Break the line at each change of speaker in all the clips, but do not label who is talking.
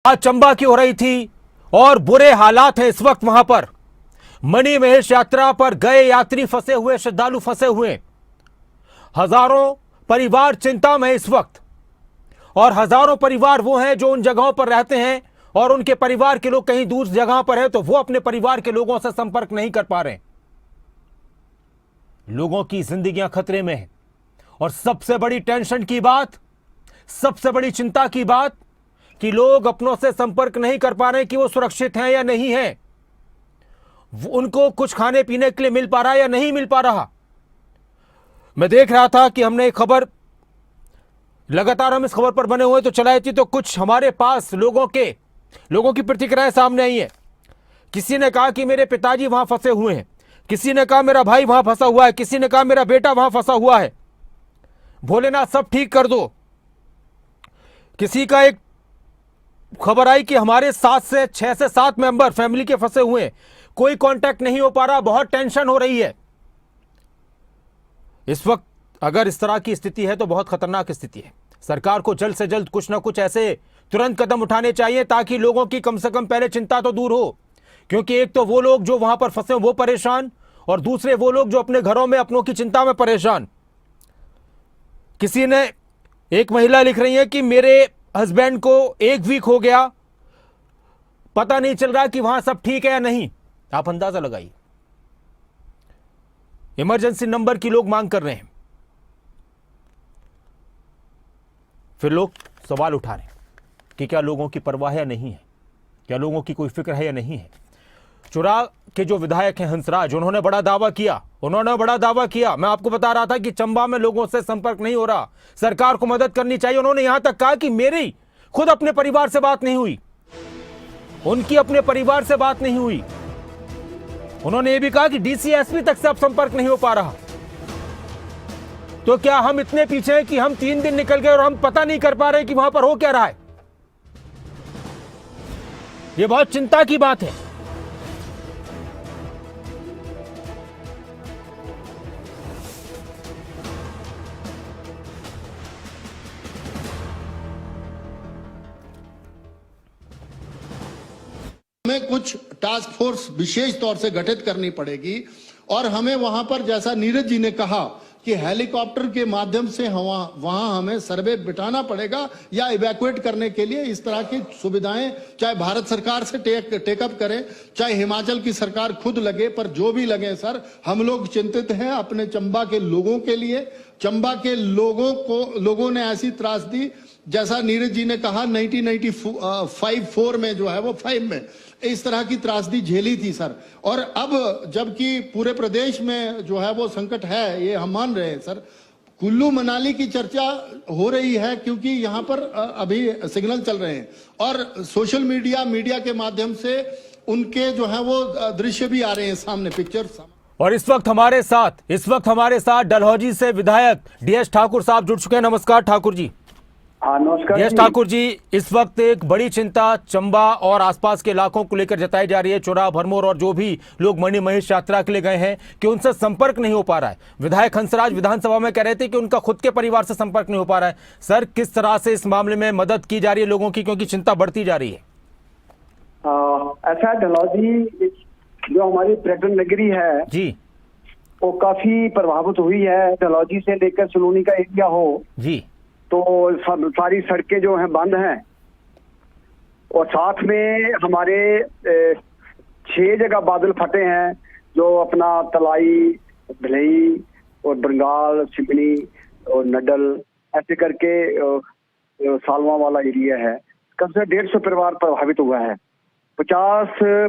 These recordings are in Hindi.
आज चंबा की हो रही थी और बुरे हालात हैं इस वक्त वहां पर। मणि महेश यात्रा पर गए यात्री फंसे हुए, श्रद्धालु फंसे हुए, हजारों परिवार चिंता में इस वक्त। और हजारों परिवार वो हैं जो उन जगहों पर रहते हैं और उनके परिवार के लोग कहीं दूर जगह पर हैं तो वो अपने परिवार के लोगों से संपर्क नहीं कर पा रहे। लोगों की जिंदगियां खतरे में हैं। और सबसे बड़ी टेंशन की बात, सबसे बड़ी चिंता की बात कि लोग अपनों से संपर्क नहीं कर पा रहे कि वो सुरक्षित हैं या नहीं हैं, उनको कुछ खाने पीने के लिए मिल पा रहा है या नहीं मिल पा रहा। मैं देख रहा था कि हमने एक खबर, लगातार हम इस खबर पर बने हुए तो चलाई थी, तो कुछ हमारे पास लोगों की प्रतिक्रियाएं सामने आई है। किसी ने कहा कि मेरे पिताजी वहां फंसे हुए हैं, किसी ने कहा मेरा भाई वहां फंसा हुआ है, किसी ने कहा मेरा बेटा वहां फंसा हुआ है, भोलेनाथ सब ठीक कर दो। किसी का एक खबर आई कि हमारे 6 से 7 मेंबर फैमिली के फंसे हुए हैं, कोई कांटेक्ट नहीं हो पा रहा, बहुत टेंशन हो रही है। इस वक्त अगर इस तरह की स्थिति है तो बहुत खतरनाक स्थिति है। सरकार को जल्द से जल्द कुछ ना कुछ ऐसे तुरंत कदम उठाने चाहिए ताकि लोगों की कम से कम पहले चिंता तो दूर हो। क्योंकि एक तो वो लोग जो वहां पर फंसे वो परेशान, और दूसरे वो लोग जो अपने घरों में अपनों की चिंता में परेशान। किसी ने, एक महिला लिख रही है कि मेरे हस्बैंड को 1 वीक हो गया, पता नहीं चल रहा कि वहां सब ठीक है या नहीं। आप अंदाजा लगाइए। इमरजेंसी नंबर की लोग मांग कर रहे हैं। फिर लोग सवाल उठा रहे हैं कि क्या लोगों की परवाह या नहीं है, क्या लोगों की कोई फिक्र है या नहीं है। चुरा के जो विधायक हैं हंसराज, उन्होंने बड़ा दावा किया, मैं आपको बता रहा था कि चंबा में लोगों से संपर्क नहीं हो रहा, सरकार को मदद करनी चाहिए। उन्होंने यहां तक कहा कि मेरी खुद अपने परिवार से बात नहीं हुई, उनकी अपने परिवार से बात नहीं हुई। उन्होंने यह भी कहा कि डीसी एसपी तक से अब संपर्क नहीं हो पा रहा। तो क्या हम इतने पीछे हैं कि हम 3 दिन निकल गए और हम पता नहीं कर पा रहे कि वहां पर हो क्या रहा है? यह बहुत चिंता की बात है।
हमें कुछ टास्क फोर्स विशेष तौर से गठित करनी पड़ेगी और हमें वहां पर, जैसा नीरज जी ने कहा कि हेलीकॉप्टर के माध्यम से वहां हमें सर्वे बिठाना पड़ेगा या इवैक्यूएट करने के लिए इस तरह की सुविधाएं, चाहे भारत सरकार से टेकअप करें, चाहे हिमाचल की सरकार खुद लगे, पर जो भी लगे सर, हम लोग चिंतित हैं अपने चंबा के लोगों के लिए। चंबा के लोगों ने ऐसी त्रासदी, जैसा नीरज जी ने कहा 1995 में जो है वो 5 में इस तरह की त्रासदी झेली थी सर। और अब जबकि पूरे प्रदेश में जो है वो संकट है, ये हम मान रहे हैं सर। कुल्लू मनाली की चर्चा हो रही है क्योंकि यहाँ पर अभी सिग्नल चल रहे हैं और सोशल मीडिया के माध्यम से उनके जो है वो दृश्य भी आ रहे हैं सामने, पिक्चर्स।
और इस वक्त हमारे साथ डलहौजी से विधायक डीएस ठाकुर साहब जुड़ चुके हैं। नमस्कार ठाकुर जी।
नमस्कार
डीएस ठाकुर जी, इस वक्त एक बड़ी चिंता चंबा और आसपास के इलाकों को लेकर जताई जा रही है। चुरा, भरमौर और जो भी लोग मणि महेश यात्रा के लिए गए हैं कि उनसे संपर्क नहीं हो पा रहा है। विधायक हंसराज विधानसभा में कह रहे थे कि उनका खुद के परिवार से संपर्क नहीं हो पा रहा है। सर, किस तरह से इस मामले में मदद की जा रही है लोगों की, क्योंकि चिंता बढ़ती जा रही है?
ऐसा डलहौजी जो हमारी पर्यटन नगरी है
जी,
वो काफी प्रभावित हुई है। डलहौजी से लेकर सलूनी का एरिया हो
जी,
तो सारी सड़कें जो हैं बंद हैं और साथ में हमारे 6 जगह बादल फटे हैं, जो अपना तलाई, भिलई और बंगाल, सिमनी और नडल, ऐसे करके सालवा वाला एरिया है। कम से 150 परिवार प्रभावित हुआ है। 50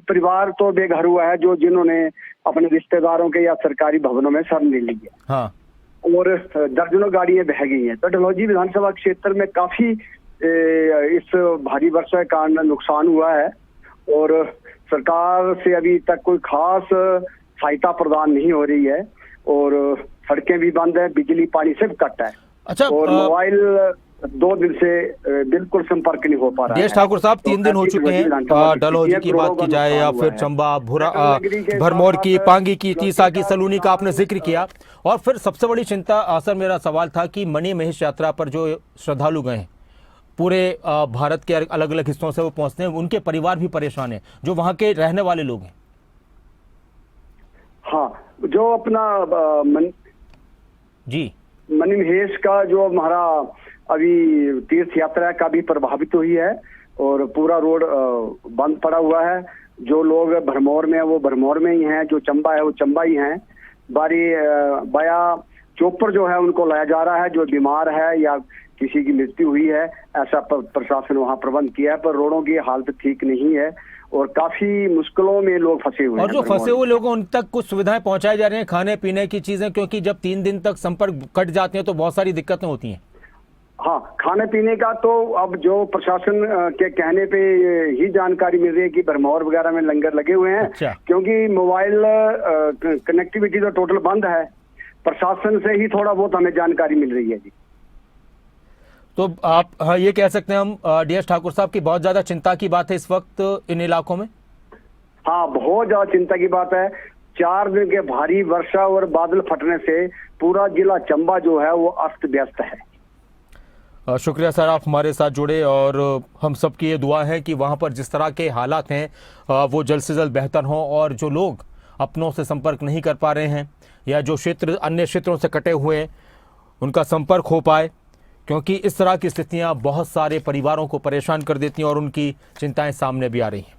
परिवार तो बेघर हुआ है, जो जिन्होंने अपने रिश्तेदारों के या सरकारी भवनों में शरण ले ली है।
हाँ।
और दर्जनों गाड़ियां बह गई हैं। तो डलहौजी विधानसभा क्षेत्र में काफी इस भारी वर्षा के कारण नुकसान हुआ है और सरकार से अभी तक कोई खास सहायता प्रदान नहीं हो रही है और सड़कें भी बंद है, बिजली पानी सब कट है।
अच्छा,
और मोबाइल 2 दिन से बिल्कुल संपर्क नहीं हो पा रहा है।
डीएस ठाकुर साहब, 3 दिन हो चुके हैं। डलहौजी की बात की जाए या फिर चंबा, भरमौर की, पांगी की, तीसा की, सलूनी का आपने जिक्र किया। और फिर सबसे बड़ी चिंता, सर, मेरा सवाल था कि मणि महेश यात्रा पर जो श्रद्धालु गए हैं, पूरे भारत के अलग अलग हिस्सों से वो पहुंचते हैं, उनके परिवार भी परेशान हैं, जो वहाँ के रहने वाले लोग हैं।
हाँ, जो अपना
जी
मणिमहेश का जो हमारा अभी तीर्थ यात्रा का भी प्रभावित हुई है और पूरा रोड बंद पड़ा हुआ है। जो लोग भरमौर में है वो भरमौर में ही हैं, जो चंबा है वो चंबा ही हैं। बाया चोपर जो है उनको लाया जा रहा है, जो बीमार है या किसी की मृत्यु हुई है, ऐसा प्रशासन वहाँ प्रबंध किया है। पर रोडों की हालत ठीक नहीं है और काफी मुश्किलों में लोग फंसे हुए हैं।
और जो फंसे हुए लोगों उन तक कुछ सुविधाएं पहुंचाई जा रही हैं, खाने पीने की चीजें, क्योंकि जब 3 दिन तक संपर्क कट जाते हैं तो बहुत सारी दिक्कतें होती हैं।
हाँ, खाने पीने का तो अब जो प्रशासन के कहने पे ही जानकारी मिल रही है कि भरमौर वगैरह में लंगर लगे हुए हैं।
अच्छा।
क्योंकि मोबाइल कनेक्टिविटी तो टोटल बंद है, प्रशासन से ही थोड़ा बहुत हमें जानकारी मिल रही है जी।
तो आप ये कह सकते हैं हम DS ठाकुर साहब की बहुत ज्यादा चिंता की बात है इस वक्त इन इलाकों में।
हाँ, बहुत ज्यादा चिंता की बात है। 4 दिन के भारी वर्षा और बादल फटने से पूरा जिला चंबा जो है वो अस्त व्यस्त है।
शुक्रिया सर, आप हमारे साथ जुड़े, और हम सब की ये दुआ है कि वहाँ पर जिस तरह के हालात हैं वो जल्द से जल्द बेहतर हों, और जो लोग अपनों से संपर्क नहीं कर पा रहे हैं या जो क्षेत्र अन्य क्षेत्रों से कटे हुए हैं उनका संपर्क हो पाए, क्योंकि इस तरह की स्थितियाँ बहुत सारे परिवारों को परेशान कर देती हैं और उनकी चिंताएं सामने भी आ रही हैं।